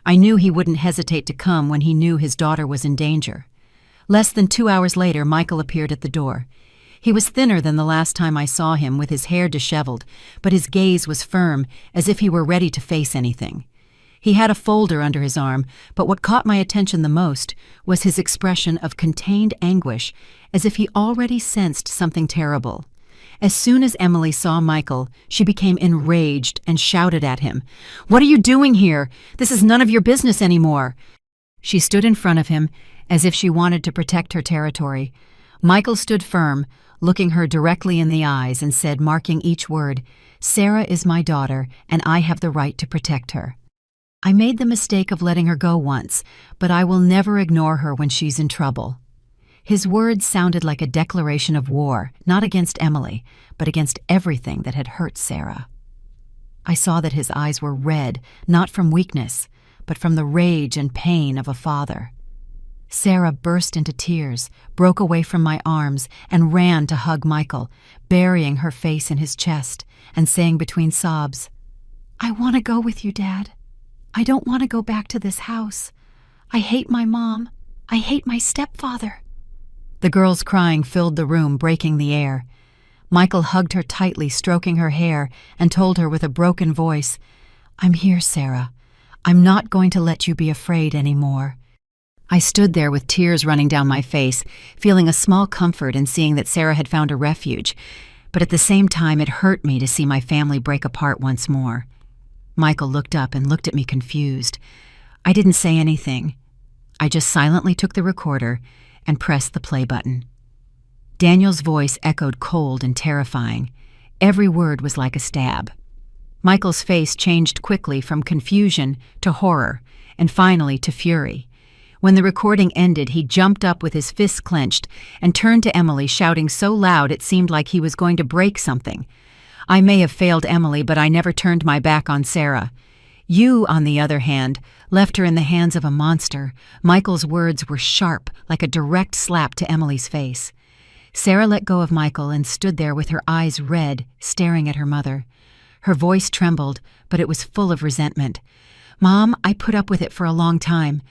I knew he wouldn't hesitate to come when he knew his daughter was in danger. Less than 2 hours later, Michael appeared at the door. He was thinner than the last time I saw him, with his hair disheveled, but his gaze was firm, as if he were ready to face anything. He had a folder under his arm, but what caught my attention the most was his expression of contained anguish, as if he already sensed something terrible. As soon as Emily saw Michael, she became enraged and shouted at him, "What are you doing here? This is none of your business anymore." She stood in front of him, as if she wanted to protect her territory. Michael stood firm, looking her directly in the eyes, and said, marking each word, "Sarah is my daughter, and I have the right to protect her. I made the mistake of letting her go once, but I will never ignore her when she's in trouble." His words sounded like a declaration of war, not against Emily, but against everything that had hurt Sarah. I saw that his eyes were red, not from weakness, but from the rage and pain of a father. Sarah burst into tears, broke away from my arms, and ran to hug Michael, burying her face in his chest and saying between sobs, "I want to go with you, Dad. I don't want to go back to this house. I hate my mom. I hate my stepfather." The girl's crying filled the room, breaking the air. Michael hugged her tightly, stroking her hair, and told her with a broken voice, "I'm here, Sarah. I'm not going to let you be afraid anymore." I stood there with tears running down my face, feeling a small comfort in seeing that Sarah had found a refuge, but at the same time it hurt me to see my family break apart once more. Michael looked up and looked at me confused. I didn't say anything. I just silently took the recorder and pressed the play button. Daniel's voice echoed cold and terrifying. Every word was like a stab. Michael's face changed quickly from confusion to horror, and finally to fury. When the recording ended, he jumped up with his fists clenched and turned to Emily, shouting so loud it seemed like he was going to break something. I may have failed Emily, but I never turned my back on Sarah. "You, on the other hand, left her in the hands of a monster." Michael's words were sharp, like a direct slap to Emily's face. Sarah let go of Michael and stood there with her eyes red, staring at her mother. Her voice trembled, but it was full of resentment. "Mom, I put up with it for a long time.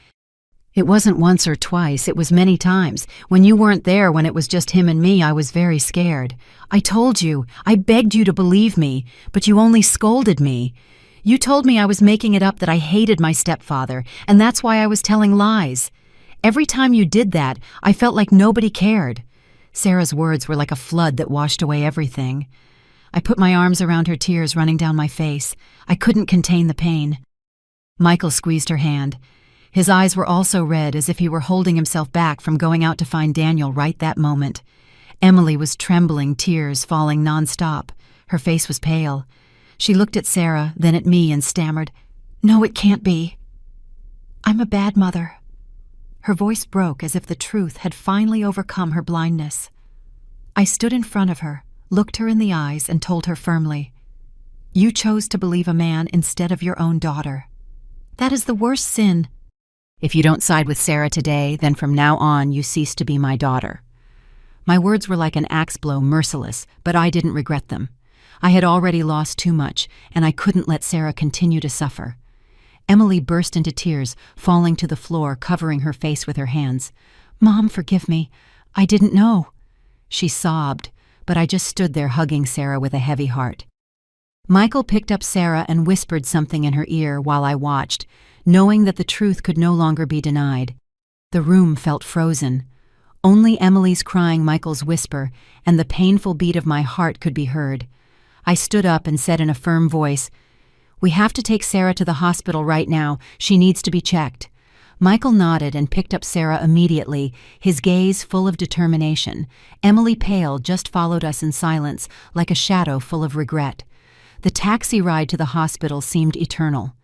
It wasn't once or twice, it was many times. When you weren't there, when it was just him and me, I was very scared. I told you, I begged you to believe me, but you only scolded me. You told me I was making it up, that I hated my stepfather, and that's why I was telling lies. Every time you did that, I felt like nobody cared." Sarah's words were like a flood that washed away everything. I put my arms around her, tears running down my face. I couldn't contain the pain. Michael squeezed her hand. His eyes were also red, as if he were holding himself back from going out to find Daniel right that moment. Emily was trembling, tears falling nonstop. Her face was pale. She looked at Sarah, then at me, and stammered, "No, it can't be. I'm a bad mother." Her voice broke as if the truth had finally overcome her blindness. I stood in front of her, looked her in the eyes, and told her firmly, "You chose to believe a man instead of your own daughter. That is the worst sin If you don't side with Sarah today, then from now on you cease to be my daughter." My words were like an axe blow, merciless, but I didn't regret them. I had already lost too much, and I couldn't let Sarah continue to suffer. Emily burst into tears, falling to the floor, covering her face with her hands. "Mom, forgive me. I didn't know." She sobbed, but I just stood there hugging Sarah with a heavy heart. Michael picked up Sarah and whispered something in her ear while I watched, knowing that the truth could no longer be denied. The room felt frozen. Only Emily's crying, Michael's whisper, and the painful beat of my heart could be heard. I stood up and said in a firm voice, "We have to take Sarah to the hospital right now. She needs to be checked." Michael nodded and picked up Sarah immediately, his gaze full of determination. Emily, pale, just followed us in silence, like a shadow full of regret. The taxi ride to the hospital seemed eternal.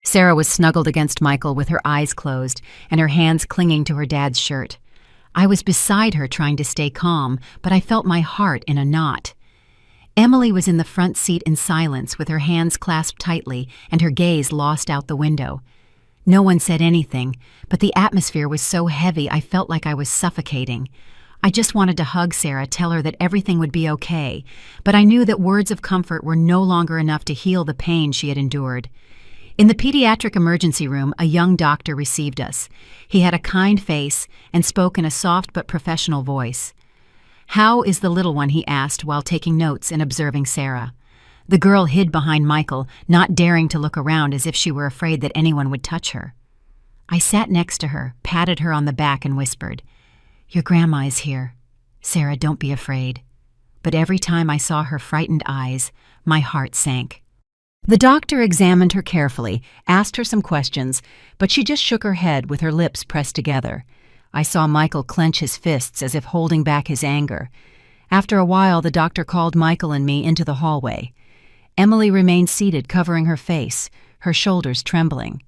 Sarah was snuggled against Michael with her eyes closed and her hands clinging to her dad's shirt. I was beside her trying to stay calm, but I felt my heart in a knot. Emily was in the front seat in silence with her hands clasped tightly and her gaze lost out the window. No one said anything, but the atmosphere was so heavy I felt like I was suffocating. I just wanted to hug Sarah, tell her that everything would be okay, but I knew that words of comfort were no longer enough to heal the pain she had endured. In the pediatric emergency room, a young doctor received us. He had a kind face and spoke in a soft but professional voice. "How is the little one?" he asked while taking notes and observing Sarah. The girl hid behind Michael, not daring to look around as if she were afraid that anyone would touch her. I sat next to her, patted her on the back and whispered, "Your grandma is here. Sarah, don't be afraid." But every time I saw her frightened eyes, my heart sank. The doctor examined her carefully, asked her some questions, but she just shook her head with her lips pressed together. I saw Michael clench his fists as if holding back his anger. After a while, the doctor called Michael and me into the hallway. Emily remained seated, covering her face, her shoulders trembling.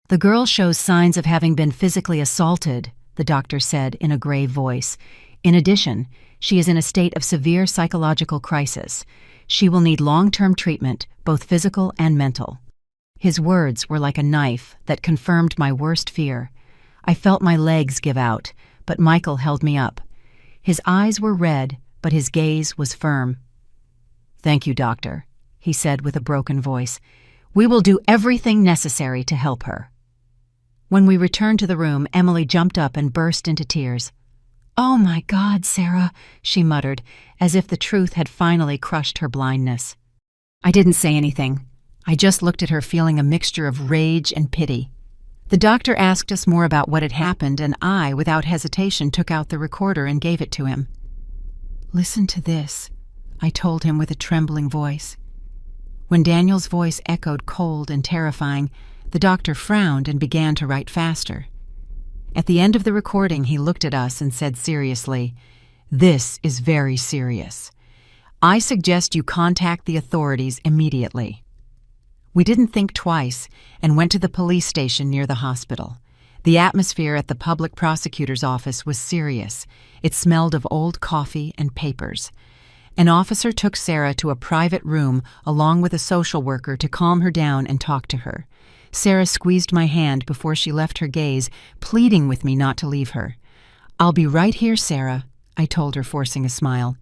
"The girl shows signs of having been physically assaulted," the doctor said in a grave voice. "In addition, she is in a state of severe psychological crisis. She will need long-term treatment, both physical and mental." His words were like a knife that confirmed my worst fear. I felt my legs give out, but Michael held me up. His eyes were red, but his gaze was firm. "Thank you, doctor," he said with a broken voice. "We will do everything necessary to help her." When we returned to the room, Emily jumped up and burst into tears. "Oh my God, Sarah," she muttered, as if the truth had finally crushed her blindness. I didn't say anything. I just looked at her, feeling a mixture of rage and pity. The doctor asked us more about what had happened, and I, without hesitation, took out the recorder and gave it to him. "Listen to this," I told him with a trembling voice. When Daniel's voice echoed cold and terrifying, the doctor frowned and began to write faster. At the end of the recording, he looked at us and said seriously, "This is very serious. I suggest you contact the authorities immediately." We didn't think twice and went to the police station near the hospital. The atmosphere at the public prosecutor's office was serious. It smelled of old coffee and papers. An officer took Sarah to a private room along with a social worker to calm her down and talk to her. Sarah squeezed my hand before she left her gaze, pleading with me not to leave her. "I'll be right here, Sarah," I told her, forcing a smile.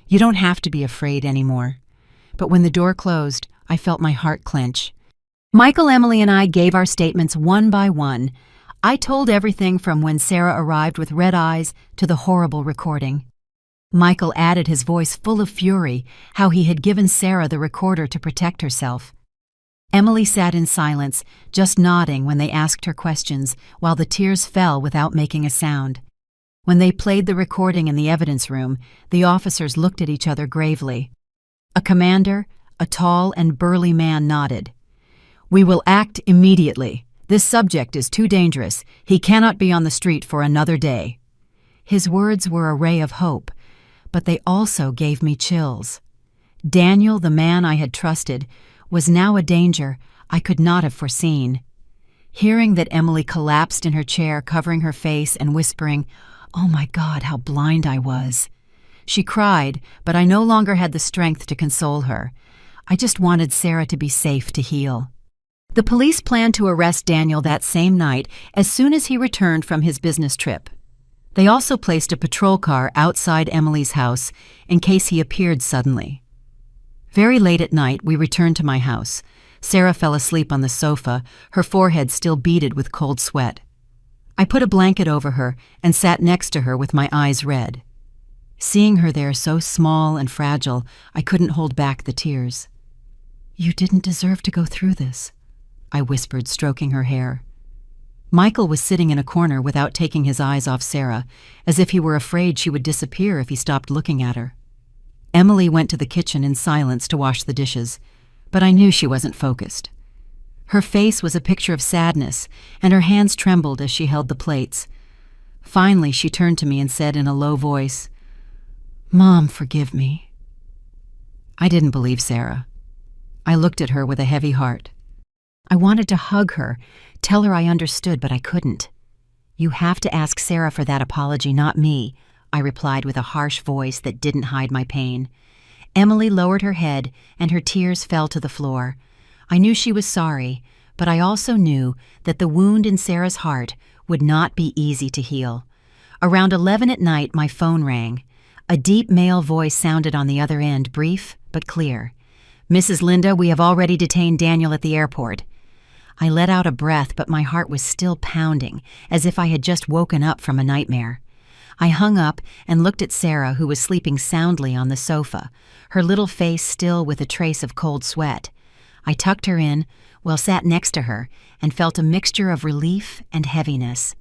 "You don't have to be afraid anymore." But when the door closed, I felt my heart clench. Michael, Emily, and I gave our statements one by one. I told everything from when Sarah arrived with red eyes to the horrible recording. Michael added, his voice full of fury, how he had given Sarah the recorder to protect herself. Emily sat in silence, just nodding when they asked her questions, while the tears fell without making a sound. When they played the recording in the evidence room, the officers looked at each other gravely. A commander, a tall and burly man, nodded. "We will act immediately. This subject is too dangerous. He cannot be on the street for another day." His words were a ray of hope, but they also gave me chills. Daniel, the man I had trusted, was now a danger I could not have foreseen. Hearing that Emily collapsed in her chair, covering her face and whispering, "Oh my God, how blind I was." She cried, but I no longer had the strength to console her. I just wanted Sarah to be safe to heal. The police planned to arrest Daniel that same night as soon as he returned from his business trip. They also placed a patrol car outside Emily's house in case he appeared suddenly. Very late at night, we returned to my house. Sarah fell asleep on the sofa, her forehead still beaded with cold sweat. I put a blanket over her and sat next to her with my eyes red. Seeing her there so small and fragile, I couldn't hold back the tears. "You didn't deserve to go through this," I whispered, stroking her hair. Michael was sitting in a corner without taking his eyes off Sarah, as if he were afraid she would disappear if he stopped looking at her. Emily went to the kitchen in silence to wash the dishes, but I knew she wasn't focused. Her face was a picture of sadness, and her hands trembled as she held the plates. Finally, she turned to me and said in a low voice, "Mom, forgive me." I didn't believe Sarah. I looked at her with a heavy heart. I wanted to hug her, tell her I understood, but I couldn't. "You have to ask Sarah for that apology, not me," I replied with a harsh voice that didn't hide my pain. Emily lowered her head, and her tears fell to the floor. I knew she was sorry, but I also knew that the wound in Sarah's heart would not be easy to heal. Around 11 at night, my phone rang. A deep male voice sounded on the other end, brief but clear. "Mrs. Linda, we have already detained Daniel at the airport." I let out a breath, but my heart was still pounding, as if I had just woken up from a nightmare. I hung up and looked at Sarah, who was sleeping soundly on the sofa, her little face still with a trace of cold sweat. I tucked her in, sat next to her, and felt a mixture of relief and heaviness.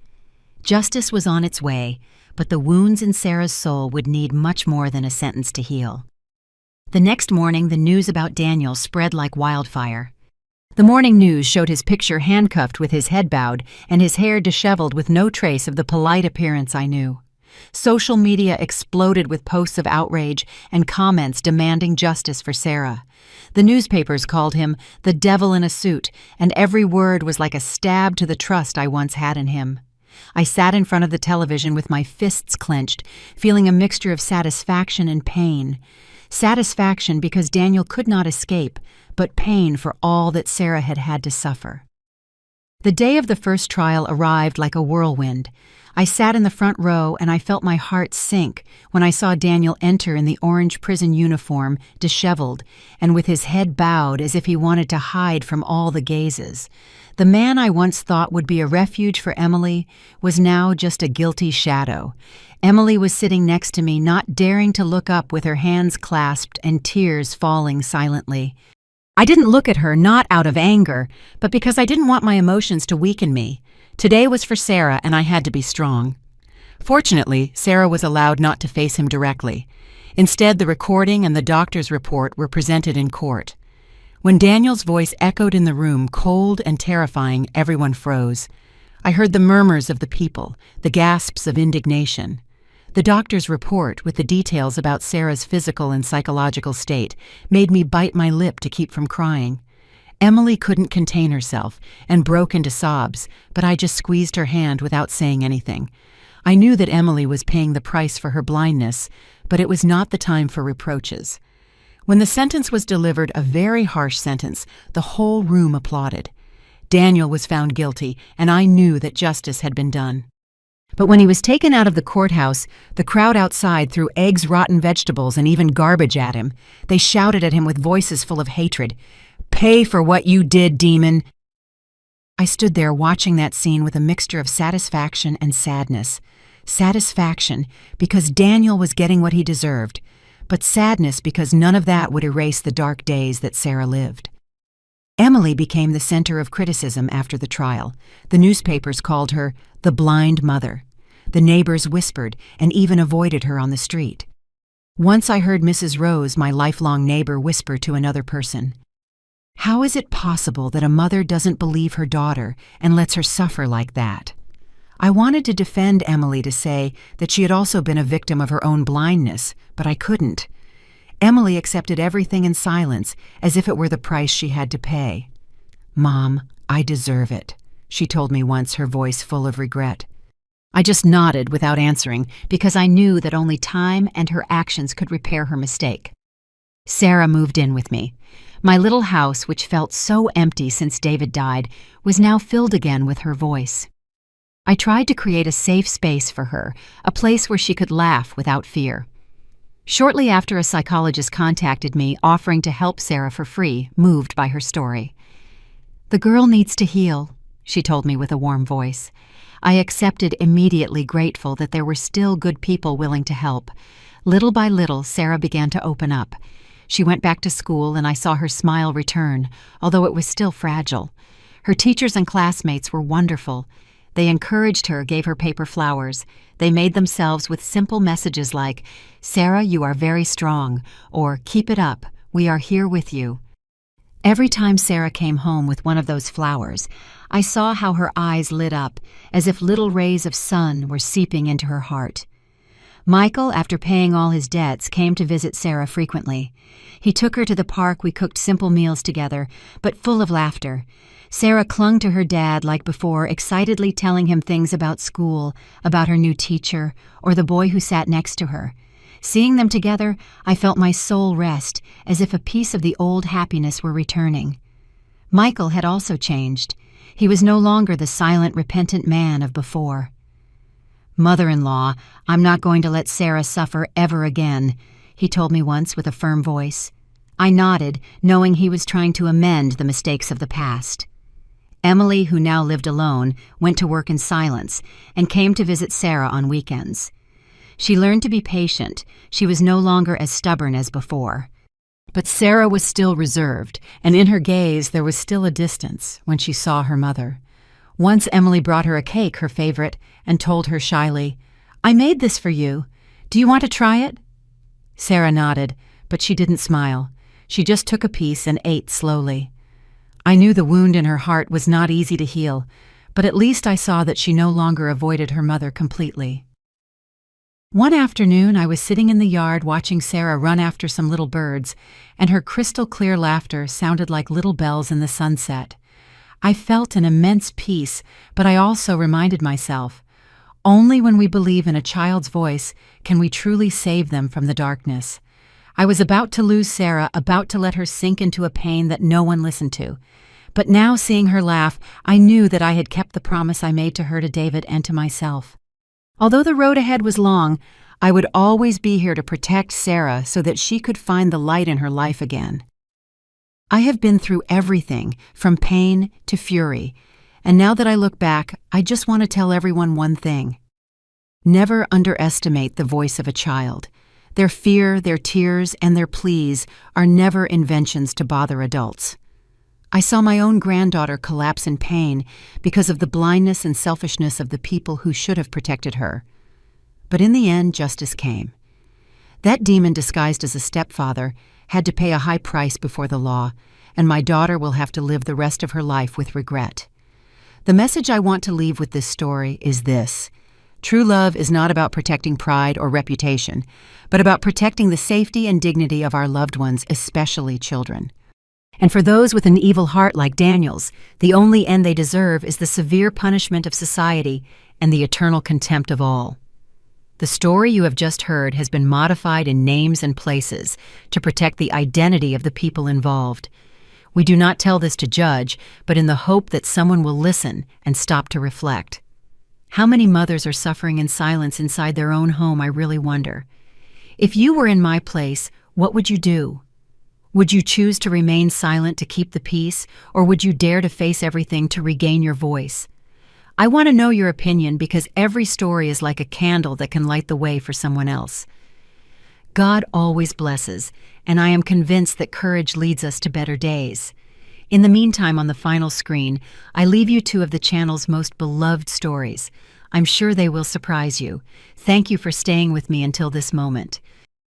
Justice was on its way, but the wounds in Sarah's soul would need much more than a sentence to heal. The next morning, the news about Daniel spread like wildfire. The morning news showed his picture handcuffed with his head bowed and his hair disheveled with no trace of the polite appearance I knew. Social media exploded with posts of outrage and comments demanding justice for Sarah. The newspapers called him the devil in a suit, and every word was like a stab to the trust I once had in him. I sat in front of the television with my fists clenched, feeling a mixture of satisfaction and pain. Satisfaction because Daniel could not escape, but pain for all that Sarah had had to suffer. The day of the first trial arrived like a whirlwind. I sat in the front row and I felt my heart sink when I saw Daniel enter in the orange prison uniform, disheveled, and with his head bowed as if he wanted to hide from all the gazes. The man I once thought would be a refuge for Emily was now just a guilty shadow. Emily was sitting next to me, not daring to look up, with her hands clasped and tears falling silently. I didn't look at her, not out of anger, but because I didn't want my emotions to weaken me. Today was for Sarah, and I had to be strong. Fortunately, Sarah was allowed not to face him directly. Instead, the recording and the doctor's report were presented in court. When Daniel's voice echoed in the room, cold and terrifying, everyone froze. I heard the murmurs of the people, the gasps of indignation. The doctor's report, with the details about Sarah's physical and psychological state, made me bite my lip to keep from crying. Emily couldn't contain herself and broke into sobs, but I just squeezed her hand without saying anything. I knew that Emily was paying the price for her blindness, but it was not the time for reproaches. When the sentence was delivered, a very harsh sentence, the whole room applauded. Daniel was found guilty, and I knew that justice had been done. But when he was taken out of the courthouse, the crowd outside threw eggs, rotten vegetables, and even garbage at him. They shouted at him with voices full of hatred. "Pay for what you did, demon!" I stood there watching that scene with a mixture of satisfaction and sadness. Satisfaction because Daniel was getting what he deserved, but sadness because none of that would erase the dark days that Sarah lived. Emily became the center of criticism after the trial. The newspapers called her the blind mother. The neighbors whispered and even avoided her on the street. Once I heard Mrs. Rose, my lifelong neighbor, whisper to another person, "How is it possible that a mother doesn't believe her daughter and lets her suffer like that?" I wanted to defend Emily, to say that she had also been a victim of her own blindness, but I couldn't. Emily accepted everything in silence, as if it were the price she had to pay. "Mom, I deserve it," she told me once, her voice full of regret. I just nodded without answering, because I knew that only time and her actions could repair her mistake. Sarah moved in with me. My little house, which felt so empty since David died, was now filled again with her voice. I tried to create a safe space for her, a place where she could laugh without fear. Shortly after, a psychologist contacted me offering to help Sarah for free, moved by her story. "The girl needs to heal," she told me with a warm voice. I accepted, immediately grateful that there were still good people willing to help. Little by little, Sarah began to open up. She went back to school and I saw her smile return, although it was still fragile. Her teachers and classmates were wonderful. They encouraged her, gave her paper flowers. They made themselves with simple messages like, "Sarah, you are very strong," or "Keep it up, we are here with you." Every time Sarah came home with one of those flowers, I saw how her eyes lit up, as if little rays of sun were seeping into her heart. Michael, after paying all his debts, came to visit Sarah frequently. He took her to the park. We cooked simple meals together, but full of laughter. Sarah clung to her dad like before, excitedly telling him things about school, about her new teacher, or the boy who sat next to her. Seeing them together, I felt my soul rest, as if a piece of the old happiness were returning. Michael had also changed. He was no longer the silent, repentant man of before. "Mother-in-law, I'm not going to let Sarah suffer ever again," he told me once with a firm voice. I nodded, knowing he was trying to amend the mistakes of the past. Emily, who now lived alone, went to work in silence and came to visit Sarah on weekends. She learned to be patient. She was no longer as stubborn as before. But Sarah was still reserved, and in her gaze there was still a distance when she saw her mother. Once Emily brought her a cake, her favorite, and told her shyly, "I made this for you. Do you want to try it?" Sarah nodded, but she didn't smile. She just took a piece and ate slowly. I knew the wound in her heart was not easy to heal, but at least I saw that she no longer avoided her mother completely. One afternoon, I was sitting in the yard watching Sarah run after some little birds, and her crystal-clear laughter sounded like little bells in the sunset. I felt an immense peace, but I also reminded myself, only when we believe in a child's voice can we truly save them from the darkness. I was about to lose Sarah, about to let her sink into a pain that no one listened to. But now, seeing her laugh, I knew that I had kept the promise I made to her, to David, and to myself. Although the road ahead was long, I would always be here to protect Sarah so that she could find the light in her life again. I have been through everything, from pain to fury, and now that I look back, I just want to tell everyone one thing. Never underestimate the voice of a child. Their fear, their tears, and their pleas are never inventions to bother adults. I saw my own granddaughter collapse in pain because of the blindness and selfishness of the people who should have protected her. But in the end, justice came. That demon, disguised as a stepfather, had to pay a high price before the law, and my daughter will have to live the rest of her life with regret. The message I want to leave with this story is this: true love is not about protecting pride or reputation, but about protecting the safety and dignity of our loved ones, especially children. And for those with an evil heart like Daniel's, the only end they deserve is the severe punishment of society and the eternal contempt of all. The story you have just heard has been modified in names and places to protect the identity of the people involved. We do not tell this to judge, but in the hope that someone will listen and stop to reflect. How many mothers are suffering in silence inside their own home, I really wonder. If you were in my place, what would you do? Would you choose to remain silent to keep the peace, or would you dare to face everything to regain your voice? I want to know your opinion, because every story is like a candle that can light the way for someone else. God always blesses, and I am convinced that courage leads us to better days. In the meantime, on the final screen, I leave you two of the channel's most beloved stories. I'm sure they will surprise you. Thank you for staying with me until this moment.